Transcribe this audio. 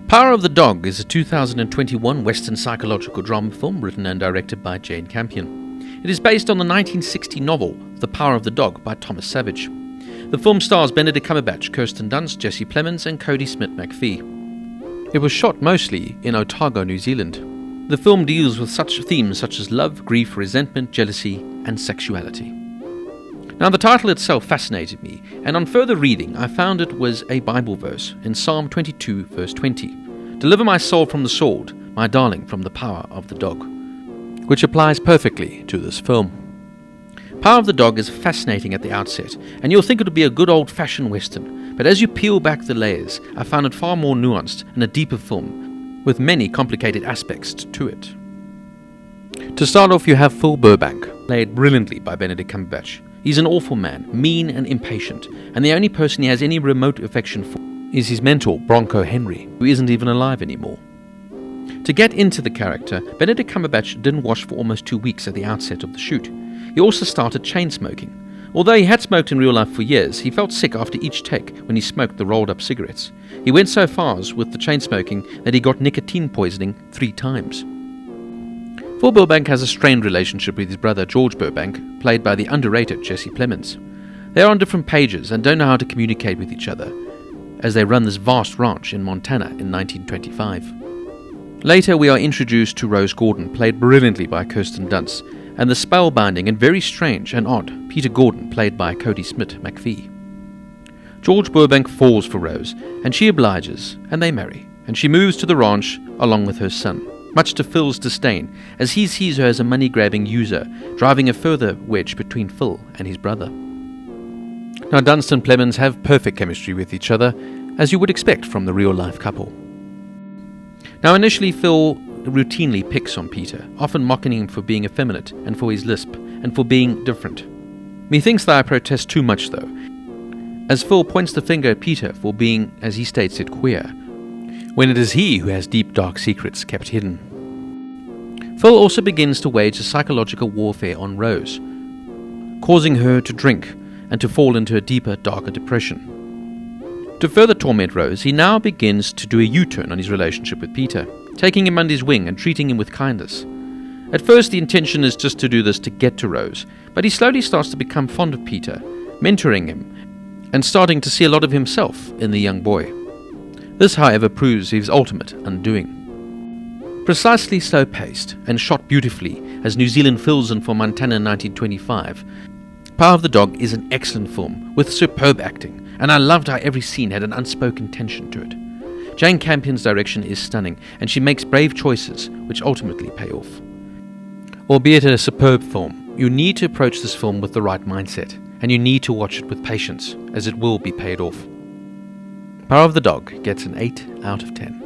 Power of the Dog is a 2021 Western psychological drama film written and directed by Jane Campion. It is based on the 1960 novel The Power of the Dog by Thomas Savage. The film stars Benedict Cumberbatch, Kirsten Dunst, Plemons and Kodi Smit-McPhee. It was shot mostly in Otago, New Zealand. The film deals with such themes such as love, grief, resentment, jealousy and sexuality. Now, the title itself fascinated me, and on further reading I found it was a Bible verse in Psalm 22 verse 20. Deliver my soul from the sword, my darling from the power of the dog, which applies perfectly to this film. Power of the Dog is fascinating at the outset, and you'll think it would be a good old-fashioned Western, but as you peel back the layers, I found it far more nuanced and a deeper film, with many complicated aspects to it. To start off, you have Phil Burbank, played brilliantly by Benedict Cumberbatch. He's an awful man, mean and impatient, and the only person he has any remote affection for is his mentor, Bronco Henry, who isn't even alive anymore. To get into the character, Benedict Cumberbatch didn't wash for almost 2 weeks at the outset of the shoot. He also started chain smoking. Although he had smoked in real life for years, he felt sick after each take when he smoked the rolled up cigarettes. He went so far with the chain smoking that he got nicotine poisoning 3 times. Phil Burbank has a strained relationship with his brother George Burbank, played by the underrated Jesse Plemons. They are on different pages and don't know how to communicate with each other, as they run this vast ranch in Montana in 1925. Later we are introduced to Rose Gordon, played brilliantly by Kirsten Dunst, and the spellbinding and very strange and odd Peter Gordon, played by Kodi Smit-McPhee. George Burbank falls for Rose, and she obliges, and they marry, and she moves to the ranch along with her son, much to Phil's disdain, as he sees her as a money-grabbing user, driving a further wedge between Phil and his brother. Now, Dunst and Plemons have perfect chemistry with each other, as you would expect from the real-life couple. Now, initially, Phil routinely picks on Peter, often mocking him for being effeminate and for his lisp, and for being different. Methinks that I protest too much, though, as Phil points the finger at Peter for being, as he states it, queer, when it is he who has deep, dark secrets kept hidden. Phil also begins to wage a psychological warfare on Rose, causing her to drink and to fall into a deeper, darker depression. To further torment Rose, he now begins to do a U-turn on his relationship with Peter, taking him under his wing and treating him with kindness. At first, the intention is just to do this to get to Rose, but he slowly starts to become fond of Peter, mentoring him, and starting to see a lot of himself in the young boy. This, however, proves his ultimate undoing. Precisely slow-paced and shot beautifully as New Zealand fills in for Montana in 1925, Power of the Dog is an excellent film with superb acting, and I loved how every scene had an unspoken tension to it. Jane Campion's direction is stunning, and she makes brave choices which ultimately pay off. Albeit a superb film, you need to approach this film with the right mindset, and you need to watch it with patience, as it will be paid off. Power of the Dog gets an 8 out of 10.